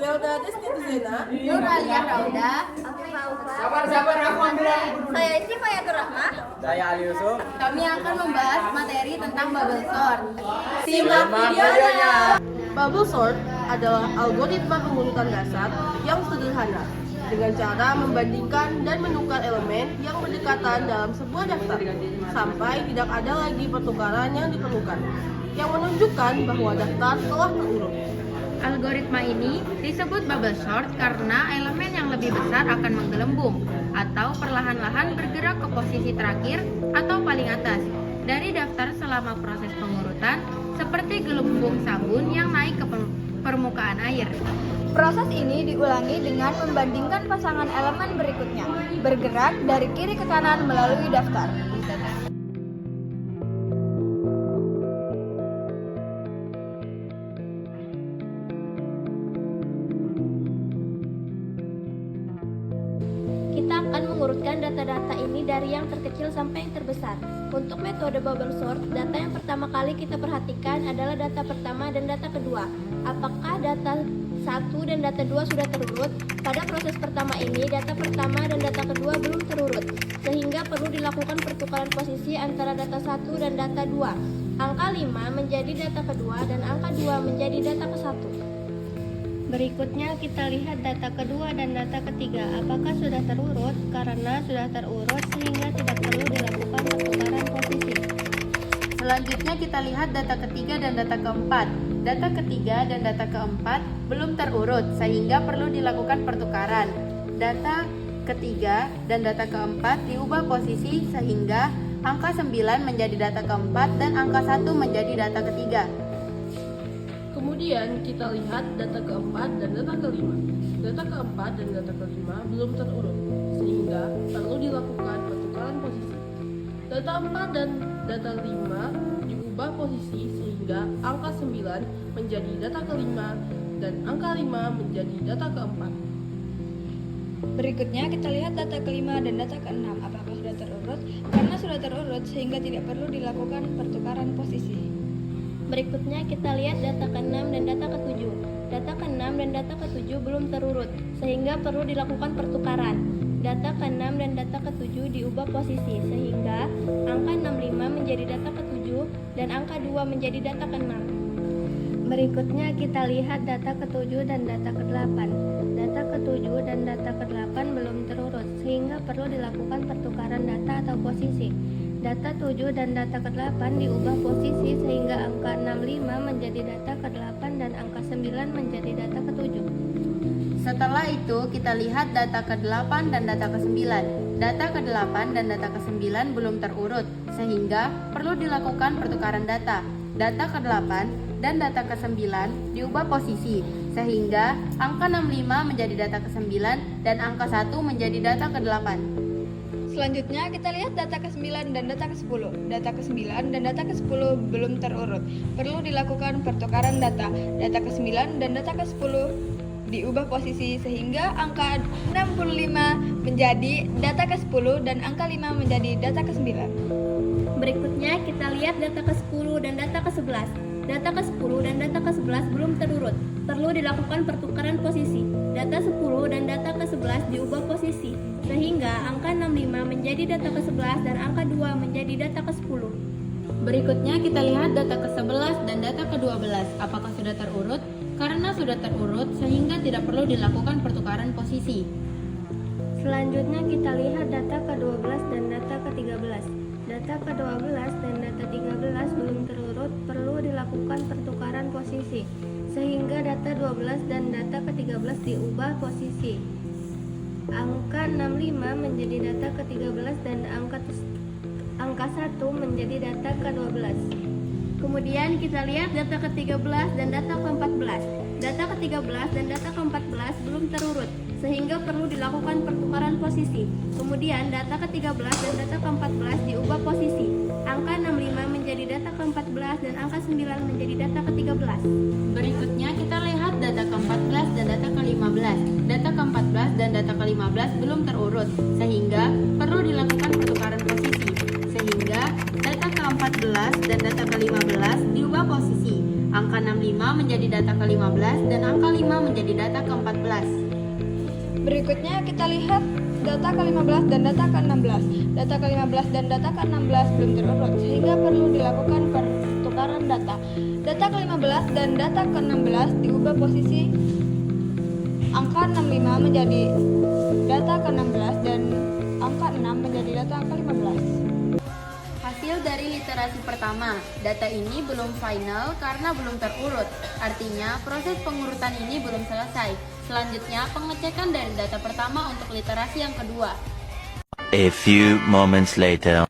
Zelda Destinizena. Nur Alia Rauda. Sabar, aku ambil dulu. Saya Isi Fayatur Rahmah. Saya Ali Yusuf. Kami akan membahas materi tentang bubble sort. Simak videonya. Bubble sort adalah algoritma pengurutan dasar yang sederhana dengan cara membandingkan dan menukar elemen yang berdekatan dalam sebuah daftar sampai tidak ada lagi pertukaran yang diperlukan yang menunjukkan bahwa daftar telah terurut. Algoritma ini disebut bubble sort karena elemen yang lebih besar akan menggelembung atau perlahan-lahan bergerak ke posisi terakhir atau paling atas dari daftar selama proses pengurutan, seperti gelembung sabun yang naik ke permukaan air. Proses ini diulangi dengan membandingkan pasangan elemen berikutnya, bergerak dari kiri ke kanan melalui daftar. Kita akan mengurutkan data-data ini dari yang terkecil sampai yang terbesar. Untuk metode bubble sort, data yang pertama kali kita perhatikan adalah data pertama dan data kedua. Apakah data 1 dan data 2 sudah terurut? Pada proses pertama ini, data pertama dan data kedua belum terurut, sehingga perlu dilakukan pertukaran posisi antara data 1 dan data 2. Angka 5 menjadi data kedua dan angka 2 menjadi data ke-1. Berikutnya kita lihat data kedua dan data ketiga. Apakah sudah terurut? Karena sudah terurut sehingga tidak perlu dilakukan pertukaran posisi. Selanjutnya kita lihat data ketiga dan data keempat. Data ketiga dan data keempat belum terurut sehingga perlu dilakukan pertukaran. Data ketiga dan data keempat diubah posisi sehingga angka 9 menjadi data keempat dan angka 1 menjadi data ketiga. Kemudian kita lihat data keempat dan data kelima. Data keempat dan data kelima belum terurut, sehingga perlu dilakukan pertukaran posisi. Data 4 dan data 5 diubah posisi sehingga angka 9 menjadi data kelima dan angka 5 menjadi data keempat. Berikutnya kita lihat data kelima dan data keenam. Apakah sudah terurut? Karena sudah terurut sehingga tidak perlu dilakukan pertukaran posisi. Berikutnya kita lihat data ke-6 dan data ke-7. Data ke-6 dan data ke-7 belum terurut, sehingga perlu dilakukan pertukaran. Data ke-6 dan data ke-7 diubah posisi, sehingga angka 65 menjadi data ke-7 dan angka 2 menjadi data ke-6. Berikutnya kita lihat data ke-7 dan data ke-8. Data ke-7 dan data ke-8 belum terurut, sehingga perlu dilakukan pertukaran data atau posisi. Data 7 dan data ke-8 diubah posisi sehingga angka 65 menjadi data ke-8 dan angka 9 menjadi data ke-7. Setelah itu kita lihat data ke-8 dan data ke-9. Data ke-8 dan data ke-9 belum terurut sehingga perlu dilakukan pertukaran data. Data ke-8 dan data ke-9 diubah posisi sehingga angka 65 menjadi data ke-9 dan angka 1 menjadi data ke-8. Selanjutnya kita lihat data ke-9 dan data ke-10. Data ke-9 dan data ke-10 belum terurut. Perlu dilakukan pertukaran data. Data ke-9 dan data ke-10 diubah posisi sehingga angka 65 menjadi data ke-10 dan angka 5 menjadi data ke-9. Berikutnya kita lihat data ke-10 dan data ke-11. Data ke-10 dan data ke-11 belum terurut, perlu dilakukan pertukaran posisi. Data 10 dan data ke-11 diubah posisi, sehingga angka 65 menjadi data ke-11 dan angka 2 menjadi data ke-10. Berikutnya kita lihat data ke-11 dan data ke-12. Apakah sudah terurut? Karena sudah terurut sehingga tidak perlu dilakukan pertukaran posisi. Selanjutnya kita lihat data ke-12 dan data ke-13. Data ke-12 dan data 13 belum terurut, perlu dilakukan pertukaran posisi, sehingga data 12 dan data ke-13 diubah posisi. Angka 65 menjadi data ke-13 dan angka 1 menjadi data ke-12. Kemudian kita lihat data ke-13 dan data ke-14. Data ke-13 dan data ke-14 belum terurut, sehingga perlu dilakukan pertukaran posisi. Kemudian data ke-13 dan data ke-14 diubah posisi. Angka 65 menjadi data ke-14 dan angka 9 menjadi data ke-13. Berikutnya kita lihat data ke-14 dan data ke-15. Data ke-14 dan data ke-15 belum terurut, sehingga perlu dilakukan pertukaran posisi. Sehingga data ke-14 dan data ke-15 diubah posisi. Angka 65 menjadi data ke-15 dan angka 5 menjadi data ke-14. Berikutnya kita lihat data ke-15 dan data ke-16. Data ke-15 dan data ke-16 belum terurut sehingga perlu dilakukan pertukaran data. Data ke-15 dan data ke-16 diubah posisi angka 65 menjadi data ke-16 dan angka 6 menjadi data ke-15. Hasil dari literasi pertama, data ini belum final karena belum terurut. Artinya, proses pengurutan ini belum selesai. Selanjutnya, pengecekan dari data pertama untuk literasi yang kedua. A few moments later.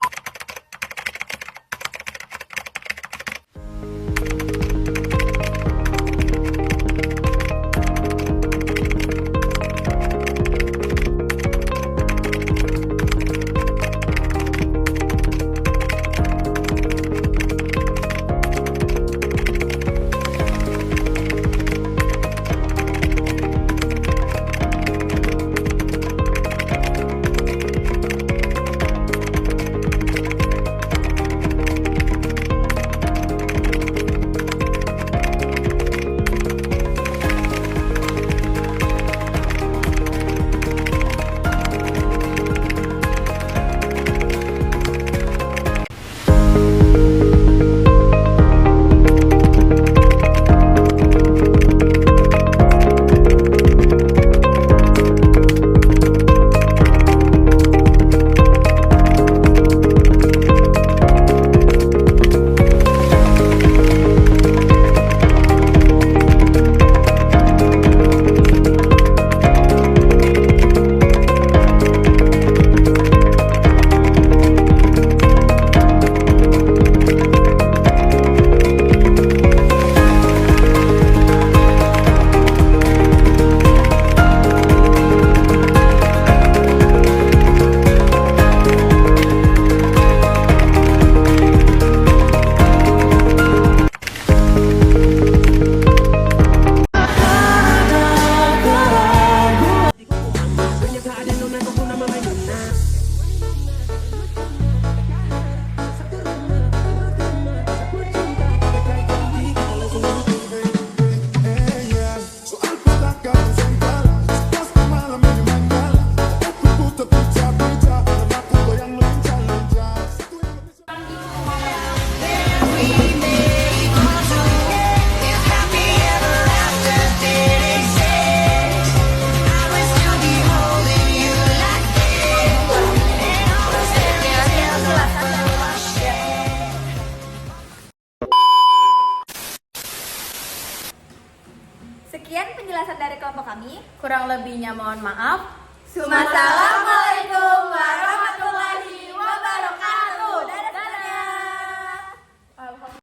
Sekian penjelasan dari kelompok kami. Kurang lebihnya mohon maaf. Sumasalam.